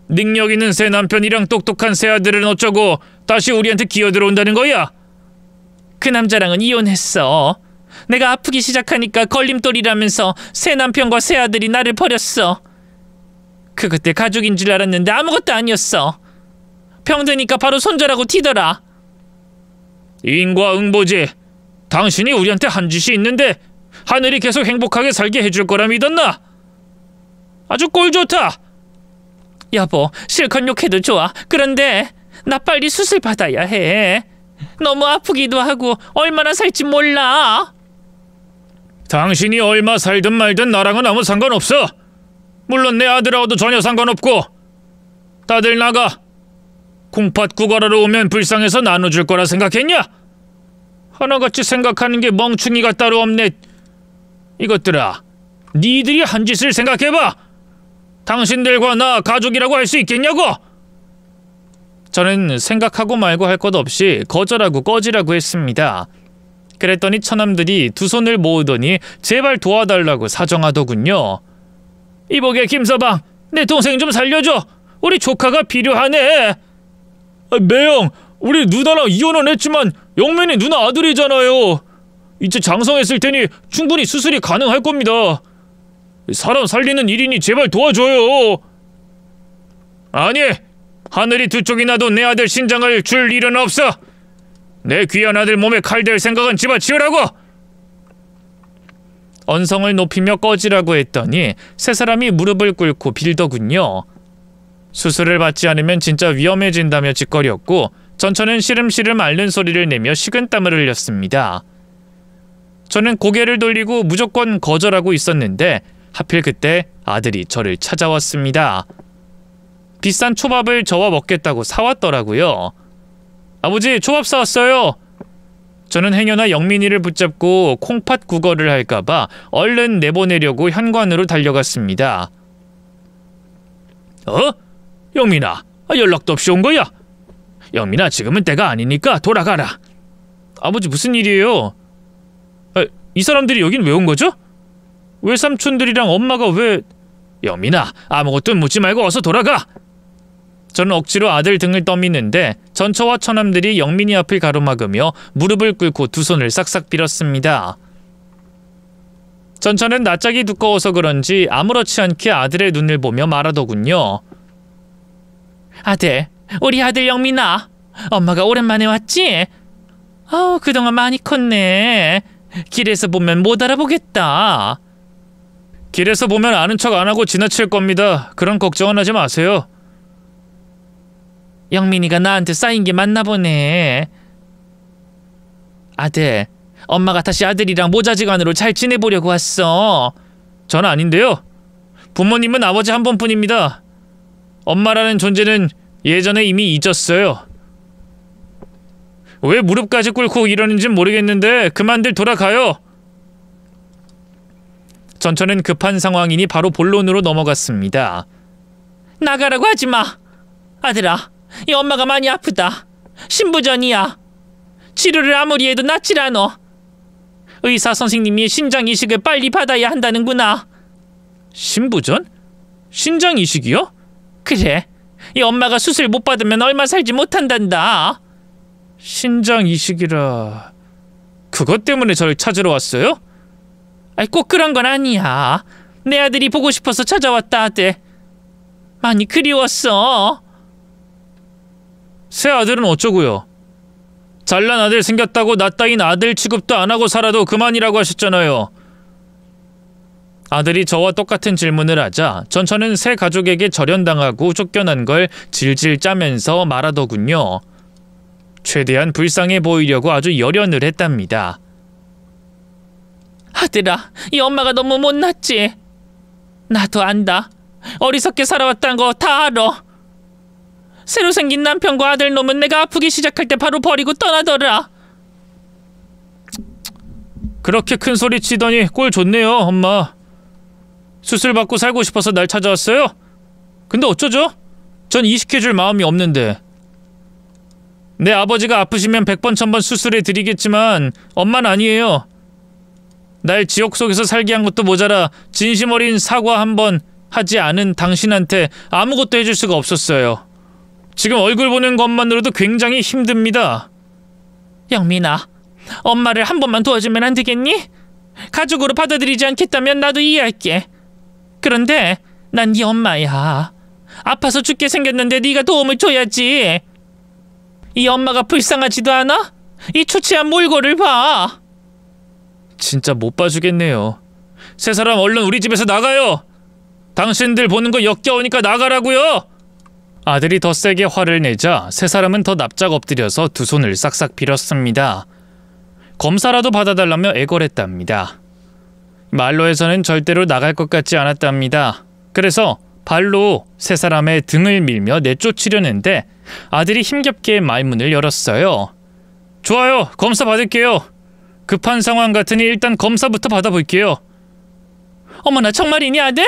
S1: 능력 있는 새 남편이랑 똑똑한 새 아들은 어쩌고 다시 우리한테 기어들어온다는 거야? 그 남자랑은 이혼했어. 내가 아프기 시작하니까 걸림돌이라면서 새 남편과 새 아들이 나를 버렸어. 그때 가족인 줄 알았는데 아무것도 아니었어. 병드니까 바로 손절하고 튀더라. 인과응보지. 당신이 우리한테 한 짓이 있는데 하늘이 계속 행복하게 살게 해줄 거라 믿었나? 아주 꼴 좋다. 여보, 실컷 욕해도 좋아. 그런데 나 빨리 수술 받아야 해. 너무 아프기도 하고 얼마나 살지 몰라. 당신이 얼마 살든 말든 나랑은 아무 상관없어. 물론 내 아들하고도 전혀 상관없고. 다들 나가. 콩팥 구걸하러 오면 불쌍해서 나눠줄 거라 생각했냐? 하나같이 생각하는 게 멍충이가 따로 없네. 이것들아, 니들이 한 짓을 생각해봐. 당신들과 나 가족이라고 할 수 있겠냐고? 저는 생각하고 말고 할 것 없이 거절하고 꺼지라고 했습니다. 그랬더니 처남들이 두 손을 모으더니 제발 도와달라고 사정하더군요. 이보게 김서방, 내 동생 좀 살려줘. 우리 조카가 필요하네. 매형, 우리 누나랑 이혼은 했지만 영민이 누나 아들이잖아요. 이제 장성했을 테니 충분히 수술이 가능할 겁니다. 사람 살리는 일이니 제발 도와줘요. 아니, 하늘이 두 쪽이 나도 내 아들 신장을 줄 일은 없어. 내 귀한 아들 몸에 칼 댈 생각은 집어치우라고. 언성을 높이며 꺼지라고 했더니 세 사람이 무릎을 꿇고 빌더군요. 수술을 받지 않으면 진짜 위험해진다며 짓거렸고 전처는 시름시름 앓는 소리를 내며 식은땀을 흘렸습니다. 저는 고개를 돌리고 무조건 거절하고 있었는데 하필 그때 아들이 저를 찾아왔습니다. 비싼 초밥을 저와 먹겠다고 사왔더라고요. 아버지, 초밥 사왔어요. 저는 행여나 영민이를 붙잡고 콩팥 구걸을 할까봐 얼른 내보내려고 현관으로 달려갔습니다. 영민아, 연락도 없이 온 거야? 영민아, 지금은 때가 아니니까 돌아가라. 아버지, 무슨 일이에요? 이 사람들이 여긴 왜 온 거죠? 외삼촌들이랑 엄마가 왜... 영민아, 아무것도 묻지 말고 어서 돌아가! 저는 억지로 아들 등을 떠미는데 전처와 처남들이 영민이 앞을 가로막으며 무릎을 꿇고 두 손을 싹싹 빌었습니다. 전처는 낯짝이 두꺼워서 그런지 아무렇지 않게 아들의 눈을 보며 말하더군요. 아들, 우리 아들 영민아, 엄마가 오랜만에 왔지? 그동안 많이 컸네. 길에서 보면 못 알아보겠다. 길에서 보면 아는 척 안 하고 지나칠 겁니다. 그런 걱정은 하지 마세요.
S2: 영민이가 나한테 쌓인 게 맞나 보네. 아들, 엄마가 다시 아들이랑 모자지간으로 잘 지내보려고 왔어.
S1: 전 아닌데요. 부모님은 아버지 한 번뿐입니다. 엄마라는 존재는 예전에 이미 잊었어요. 왜 무릎까지 꿇고 이러는진 모르겠는데 그만들 돌아가요. 전처는 급한 상황이니 바로 본론으로 넘어갔습니다.
S2: 나가라고 하지 마. 아들아, 이 엄마가 많이 아프다. 신부전이야. 치료를 아무리 해도 낫질 않아. 의사 선생님이 신장 이식을 빨리 받아야 한다는구나.
S1: 신부전? 신장 이식이요?
S2: 그래. 이 엄마가 수술 못 받으면 얼마 살지 못한단다.
S1: 신장 이식이라... 그것 때문에 저를 찾으러 왔어요?
S2: 아이, 꼭 그런 건 아니야. 내 아들이 보고 싶어서 찾아왔다, 아들. 많이 그리웠어.
S1: 새 아들은 어쩌고요? 잘난 아들 생겼다고 나 따윈 아들 취급도 안 하고 살아도 그만이라고 하셨잖아요. 아들이 저와 똑같은 질문을 하자 전처는 새 가족에게 절연당하고 쫓겨난 걸 질질 짜면서 말하더군요. 최대한 불쌍해 보이려고 아주 열연을 했답니다.
S2: 아들아, 이 엄마가 너무 못났지. 나도 안다. 어리석게 살아왔단 거 다 알아. 새로 생긴 남편과 아들 놈은 내가 아프기 시작할 때 바로 버리고 떠나더라.
S1: 그렇게 큰 소리 치더니 꼴 좋네요, 엄마. 수술 받고 살고 싶어서 날 찾아왔어요? 근데 어쩌죠? 전 이식해줄 마음이 없는데. 내 아버지가 아프시면 100번 1000번 수술해 드리겠지만 엄마는 아니에요. 날 지옥 속에서 살게 한 것도 모자라 진심 어린 사과 한 번 하지 않은 당신한테 아무것도 해줄 수가 없었어요. 지금 얼굴 보는 것만으로도 굉장히 힘듭니다.
S2: 영민아, 엄마를 한 번만 도와주면 안 되겠니? 가족으로 받아들이지 않겠다면 나도 이해할게. 그런데 난 네 엄마야. 아파서 죽게 생겼는데 네가 도움을 줘야지. 이 엄마가 불쌍하지도 않아? 이 초췌한 몰골을 봐.
S1: 진짜 못 봐주겠네요. 세 사람 얼른 우리 집에서 나가요. 당신들 보는 거 역겨우니까 나가라고요. 아들이 더 세게 화를 내자 세 사람은 더 납작 엎드려서 두 손을 싹싹 빌었습니다. 검사라도 받아달라며 애걸했답니다. 말로 해서는 절대로 나갈 것 같지 않았답니다. 그래서 발로 세 사람의 등을 밀며 내쫓으려는데 아들이 힘겹게 말문을 열었어요. 좋아요, 검사 받을게요. 급한 상황 같으니 일단 검사부터 받아볼게요.
S2: 어머나, 정말이니 아들?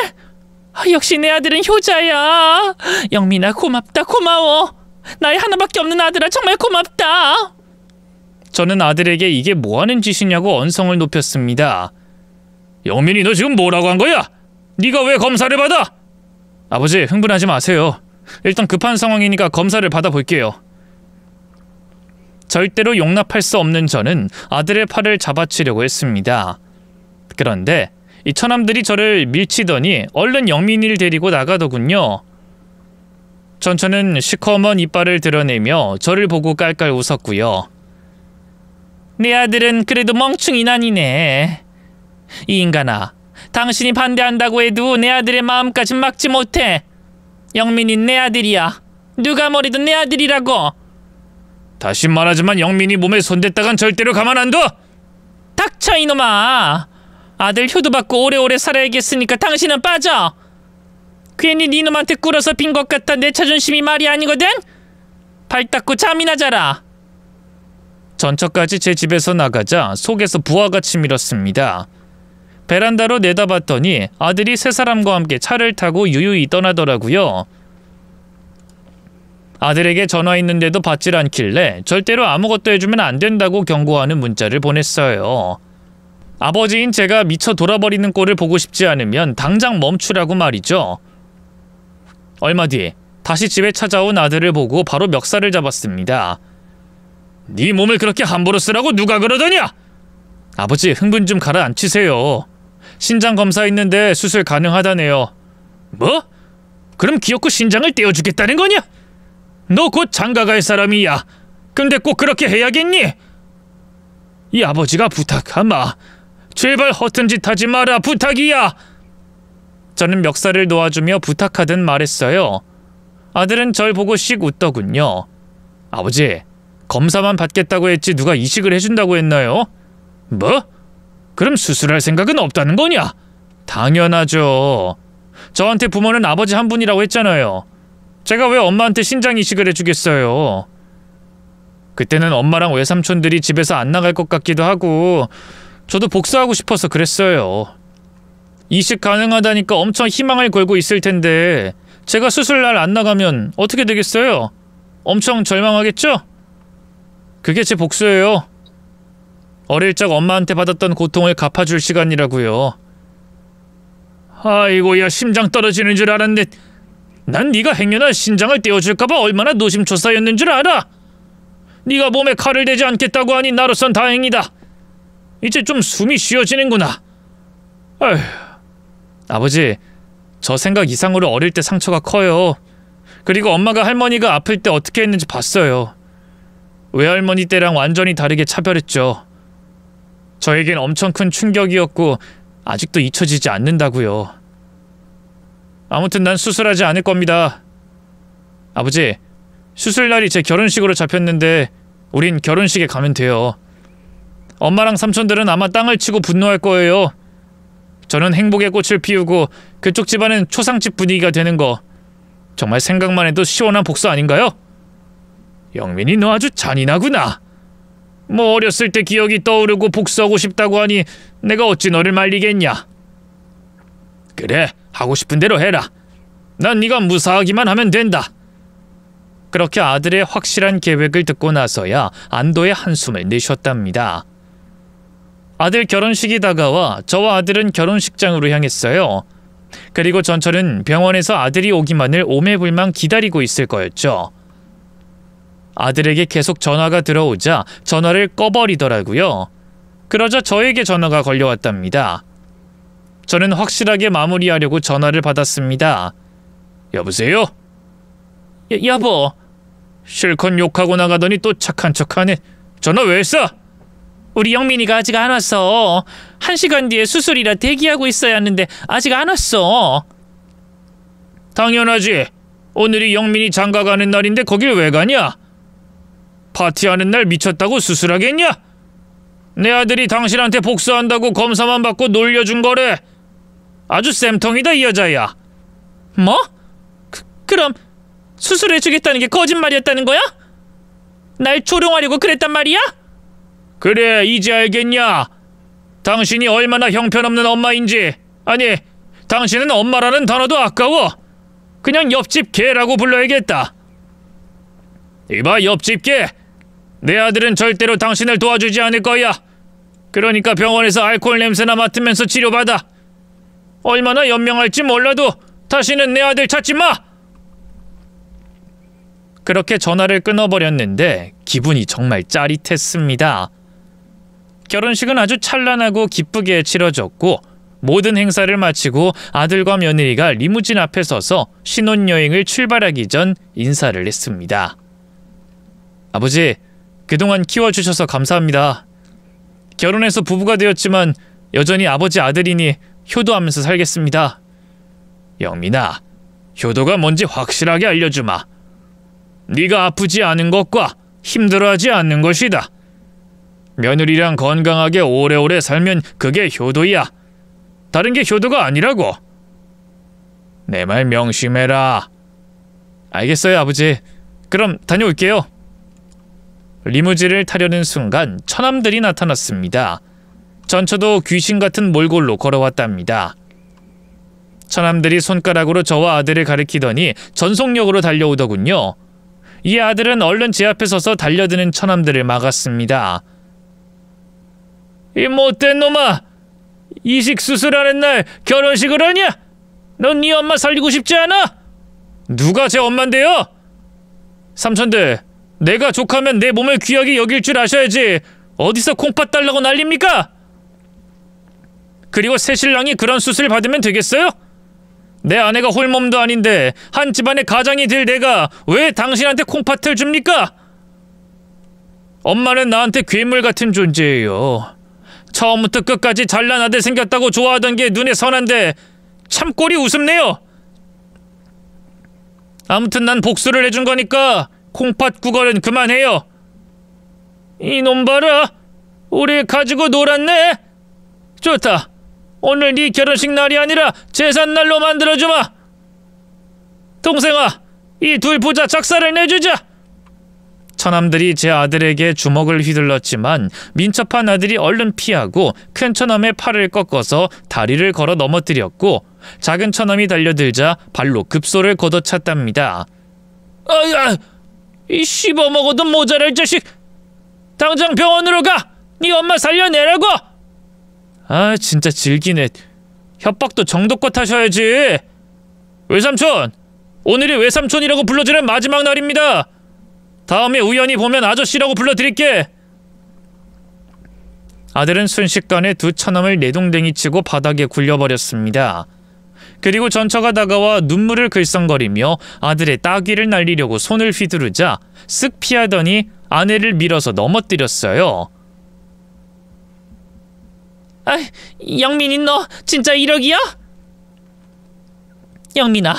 S2: 역시 내 아들은 효자야. 영민아, 고맙다, 고마워. 나의 하나밖에 없는 아들아, 정말 고맙다.
S1: 저는 아들에게 이게 뭐하는 짓이냐고 언성을 높였습니다. 영민이, 너 지금 뭐라고 한 거야? 네가 왜 검사를 받아? 아버지, 흥분하지 마세요. 일단 급한 상황이니까 검사를 받아볼게요. 절대로 용납할 수 없는 저는 아들의 팔을 잡아치려고 했습니다. 그런데 이 처남들이 저를 밀치더니 얼른 영민이를 데리고 나가더군요. 전처는 시커먼 이빨을 드러내며 저를 보고 깔깔 웃었고요.
S2: 내 아들은 그래도 멍충이는 아니네. 이 인간아, 당신이 반대한다고 해도 내 아들의 마음까진 막지 못해. 영민이는 내 아들이야. 누가 뭐래도 내 아들이라고.
S1: 다시 말하지만 영민이 몸에 손댔다간 절대로 가만 안 둬!
S2: 닥쳐, 이놈아. 아들 효도받고 오래오래 살아야겠으니까 당신은 빠져. 괜히 네 놈한테 꿇어서 빈 것 같아 내 자존심이 말이 아니거든? 발 닦고 잠이나 자라.
S1: 전처까지 제 집에서 나가자 속에서 부하같이 밀었습니다. 베란다로 내다봤더니 아들이 세 사람과 함께 차를 타고 유유히 떠나더라고요. 아들에게 전화했는데도 받질 않길래 절대로 아무것도 해주면 안 된다고 경고하는 문자를 보냈어요. 아버지인 제가 미쳐 돌아버리는 꼴을 보고 싶지 않으면 당장 멈추라고 말이죠. 얼마 뒤 다시 집에 찾아온 아들을 보고 바로 멱살을 잡았습니다. 네 몸을 그렇게 함부로 쓰라고 누가 그러더냐? 아버지, 흥분 좀 가라앉히세요. 신장 검사했는데 수술 가능하다네요. 뭐? 그럼 기어코 신장을 떼어주겠다는 거냐? 너 곧 장가갈 사람이야. 근데 꼭 그렇게 해야겠니? 이 아버지가 부탁하마. 제발 허튼 짓 하지 마라, 부탁이야. 저는 멱살을 놓아주며 부탁하듯 말했어요. 아들은 절 보고 씩 웃더군요. 아버지, 검사만 받겠다고 했지 누가 이식을 해준다고 했나요? 뭐? 그럼 수술할 생각은 없다는 거냐? 당연하죠. 저한테 부모는 아버지 한 분이라고 했잖아요. 제가 왜 엄마한테 신장 이식을 해주겠어요? 그때는 엄마랑 외삼촌들이 집에서 안 나갈 것 같기도 하고 저도 복수하고 싶어서 그랬어요. 이식 가능하다니까 엄청 희망을 걸고 있을 텐데 제가 수술날 안 나가면 어떻게 되겠어요? 엄청 절망하겠죠? 그게 제 복수예요. 어릴 적 엄마한테 받았던 고통을 갚아줄 시간이라고요. 아이고야, 심장 떨어지는 줄 알았네. 난 네가 행여나 신장을 떼어줄까봐 얼마나 노심초사였는 줄 알아? 네가 몸에 칼을 대지 않겠다고 하니 나로선 다행이다. 이제 좀 숨이 쉬어지는구나. 아휴. 아버지, 저 생각 이상으로 어릴 때 상처가 커요. 그리고 엄마가 할머니가 아플 때 어떻게 했는지 봤어요. 외할머니 때랑 완전히 다르게 차별했죠. 저에겐 엄청 큰 충격이었고 아직도 잊혀지지 않는다고요. 아무튼 난 수술하지 않을 겁니다. 아버지, 수술날이 제 결혼식으로 잡혔는데 우린 결혼식에 가면 돼요. 엄마랑 삼촌들은 아마 땅을 치고 분노할 거예요. 저는 행복의 꽃을 피우고 그쪽 집안은 초상집 분위기가 되는 거 정말 생각만 해도 시원한 복수 아닌가요? 영민이, 너 아주 잔인하구나. 뭐 어렸을 때 기억이 떠오르고 복수하고 싶다고 하니 내가 어찌 너를 말리겠냐. 그래, 하고 싶은 대로 해라. 난 네가 무사하기만 하면 된다. 그렇게 아들의 확실한 계획을 듣고 나서야 안도의 한숨을 내쉬었답니다. 아들 결혼식이 다가와 저와 아들은 결혼식장으로 향했어요. 그리고 전철은 병원에서 아들이 오기만을 오매불망 기다리고 있을 거였죠. 아들에게 계속 전화가 들어오자 전화를 꺼버리더라고요. 그러자 저에게 전화가 걸려왔답니다. 저는 확실하게 마무리하려고 전화를 받았습니다. 여보세요?
S2: 여보.
S1: 실컷 욕하고 나가더니 또 착한 척하네. 전화 왜 했어?
S2: 우리 영민이가 아직 안 왔어. 1시간 뒤에 수술이라 대기하고 있어야 하는데 아직 안 왔어.
S1: 당연하지. 오늘이 영민이 장가가는 날인데 거길 왜 가냐? 파티하는 날 미쳤다고 수술하겠냐? 내 아들이 당신한테 복수한다고 검사만 받고 놀려준 거래. 아주 쌤통이다, 이 여자야.
S2: 뭐? 그럼 수술해주겠다는 게 거짓말이었다는 거야? 날 조롱하려고 그랬단 말이야?
S1: 그래, 이제 알겠냐? 당신이 얼마나 형편없는 엄마인지. 아니, 당신은 엄마라는 단어도 아까워. 그냥 옆집 개라고 불러야겠다. 이봐, 옆집 개. 내 아들은 절대로 당신을 도와주지 않을 거야. 그러니까 병원에서 알코올 냄새나 맡으면서 치료받아. 얼마나 연명할지 몰라도 다시는 내 아들 찾지 마. 그렇게 전화를 끊어버렸는데 기분이 정말 짜릿했습니다. 결혼식은 아주 찬란하고 기쁘게 치러졌고 모든 행사를 마치고 아들과 며느리가 리무진 앞에 서서 신혼여행을 출발하기 전 인사를 했습니다. 아버지, 그동안 키워주셔서 감사합니다. 결혼해서 부부가 되었지만 여전히 아버지 아들이니 효도하면서 살겠습니다. 영민아, 효도가 뭔지 확실하게 알려주마. 네가 아프지 않은 것과 힘들어하지 않는 것이다. 며느리랑 건강하게 오래오래 살면 그게 효도야. 다른 게 효도가 아니라고. 내 말 명심해라. 알겠어요, 아버지. 그럼 다녀올게요. 리무진을 타려는 순간 처남들이 나타났습니다. 전처도 귀신 같은 몰골로 걸어왔답니다. 처남들이 손가락으로 저와 아들을 가리키더니 전속력으로 달려오더군요. 이 아들은 얼른 제 앞에 서서 달려드는 처남들을 막았습니다. 이 못된 놈아! 이식 수술하는 날 결혼식을 하냐? 넌 네 엄마 살리고 싶지 않아? 누가 제 엄마인데요? 삼촌들, 내가 족하면 내 몸을 귀하게 여길 줄 아셔야지 어디서 콩팥 달라고 난립니까? 그리고 새신랑이 그런 수술 받으면 되겠어요? 내 아내가 홀몸도 아닌데 한 집안의 가장이 될 내가 왜 당신한테 콩팥을 줍니까? 엄마는 나한테 괴물 같은 존재예요. 처음부터 끝까지 잘난 아들 생겼다고 좋아하던 게 눈에 선한데 참 꼴이 우습네요. 아무튼 난 복수를 해준 거니까 콩팥 구걸은 그만해요. 이놈 봐라. 우리 가지고 놀았네. 좋다. 오늘 네 결혼식 날이 아니라 제삿날로 만들어주마. 동생아, 이 둘 부자 작사를 내주자. 처남들이 제 아들에게 주먹을 휘둘렀지만 민첩한 아들이 얼른 피하고 큰 처남의 팔을 꺾어서 다리를 걸어 넘어뜨렸고 작은 처남이 달려들자 발로 급소를 걷어찼답니다. 아야! 이 씹어먹어도 모자랄 자식! 당장 병원으로 가! 네 엄마 살려내라고! 아, 진짜 질기네. 협박도 정도껏 하셔야지. 외삼촌! 오늘이 외삼촌이라고 불러주는 마지막 날입니다. 다음에 우연히 보면 아저씨라고 불러드릴게. 아들은 순식간에 두 처남을 내동댕이 치고 바닥에 굴려버렸습니다. 그리고 전처가 다가와 눈물을 글썽거리며 아들의 따귀를 날리려고 손을 휘두르자 쓱 피하더니 아내를 밀어서 넘어뜨렸어요.
S2: 아, 영민이 너 진짜 이러기야? 영민아,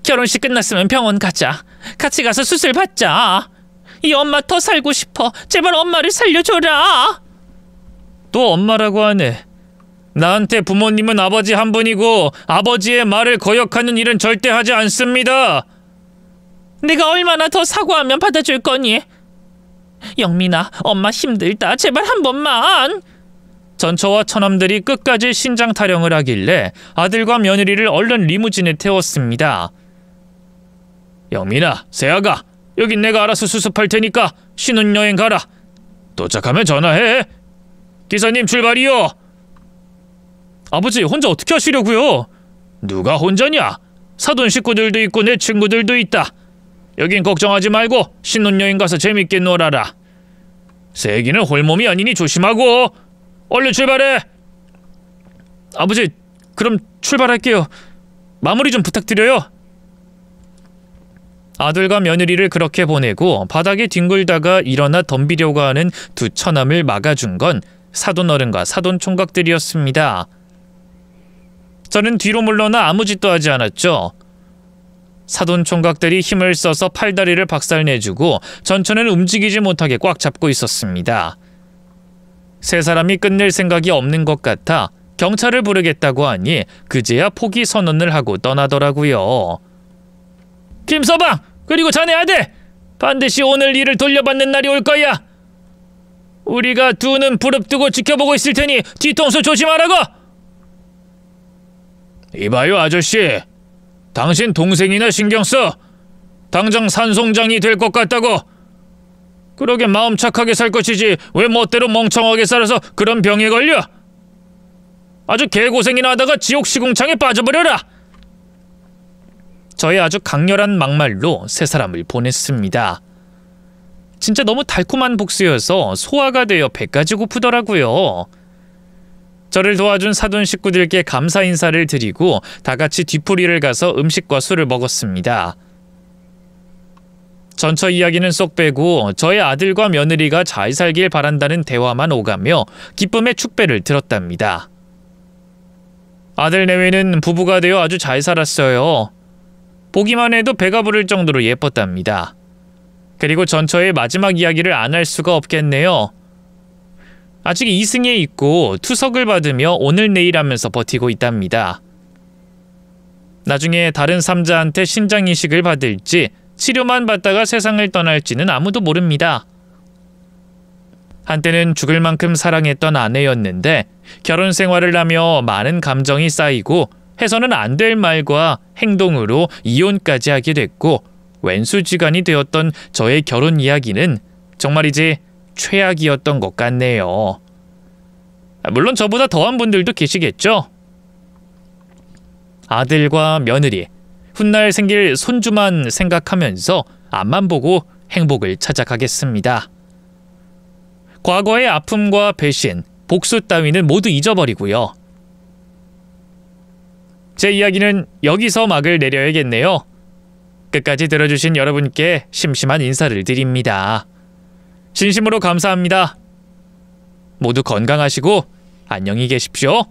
S2: 결혼식 끝났으면 병원 가자. 같이 가서 수술 받자. 이 엄마 더 살고 싶어. 제발 엄마를 살려줘라.
S1: 또 엄마라고 하네. 나한테 부모님은 아버지 한 분이고 아버지의 말을 거역하는 일은 절대 하지 않습니다.
S2: 내가 얼마나 더 사과하면 받아줄 거니? 영민아, 엄마 힘들다. 제발 한 번만.
S1: 전처와 처남들이 끝까지 신장 타령을 하길래 아들과 며느리를 얼른 리무진에 태웠습니다. 영민아, 세아가, 여긴 내가 알아서 수습할 테니까 신혼여행 가라. 도착하면 전화해. 기사님 출발이요. 아버지, 혼자 어떻게 하시려고요? 누가 혼자냐? 사돈 식구들도 있고 내 친구들도 있다. 여긴 걱정하지 말고 신혼여행 가서 재밌게 놀아라. 세기는 홀몸이 아니니 조심하고. 얼른 출발해. 아버지, 그럼 출발할게요. 마무리 좀 부탁드려요. 아들과 며느리를 그렇게 보내고 바닥에 뒹굴다가 일어나 덤비려고 하는 두 처남을 막아준 건 사돈어른과 사돈총각들이었습니다. 저는 뒤로 물러나 아무 짓도 하지 않았죠. 사돈총각들이 힘을 써서 팔다리를 박살내주고 전처는 움직이지 못하게 꽉 잡고 있었습니다. 세 사람이 끝낼 생각이 없는 것 같아 경찰을 부르겠다고 하니 그제야 포기 선언을 하고 떠나더라고요. 김서방, 그리고 자네 아들, 반드시 오늘 일을 돌려받는 날이 올 거야. 우리가 두 눈 부릅뜨고 지켜보고 있을 테니 뒤통수 조심하라고. 이봐요 아저씨, 당신 동생이나 신경 써. 당장 산송장이 될 것 같다고. 그러게 마음 착하게 살 것이지 왜 멋대로 멍청하게 살아서 그런 병에 걸려. 아주 개고생이나 하다가 지옥 시궁창에 빠져버려라. 저의 아주 강렬한 막말로 세 사람을 보냈습니다. 진짜 너무 달콤한 복수여서 소화가 되어 배까지 고프더라고요. 저를 도와준 사돈 식구들께 감사 인사를 드리고 다 같이 뒤풀이를 가서 음식과 술을 먹었습니다. 전처 이야기는 쏙 빼고 저의 아들과 며느리가 잘 살길 바란다는 대화만 오가며 기쁨의 축배를 들었답니다. 아들 내외는 부부가 되어 아주 잘 살았어요. 보기만 해도 배가 부를 정도로 예뻤답니다. 그리고 전처의 마지막 이야기를 안 할 수가 없겠네요. 아직 이승에 있고 투석을 받으며 오늘 내일 하면서 버티고 있답니다. 나중에 다른 삼자한테 신장 이식을 받을지 치료만 받다가 세상을 떠날지는 아무도 모릅니다. 한때는 죽을 만큼 사랑했던 아내였는데 결혼 생활을 하며 많은 감정이 쌓이고 해서는 안 될 말과 행동으로 이혼까지 하게 됐고 왼수지간이 되었던 저의 결혼 이야기는 정말이지 최악이었던 것 같네요. 물론 저보다 더한 분들도 계시겠죠. 아들과 며느리, 훗날 생길 손주만 생각하면서 앞만 보고 행복을 찾아가겠습니다. 과거의 아픔과 배신, 복수 따위는 모두 잊어버리고요. 제 이야기는 여기서 막을 내려야겠네요. 끝까지 들어주신 여러분께 심심한 인사를 드립니다. 진심으로 감사합니다. 모두 건강하시고 안녕히 계십시오.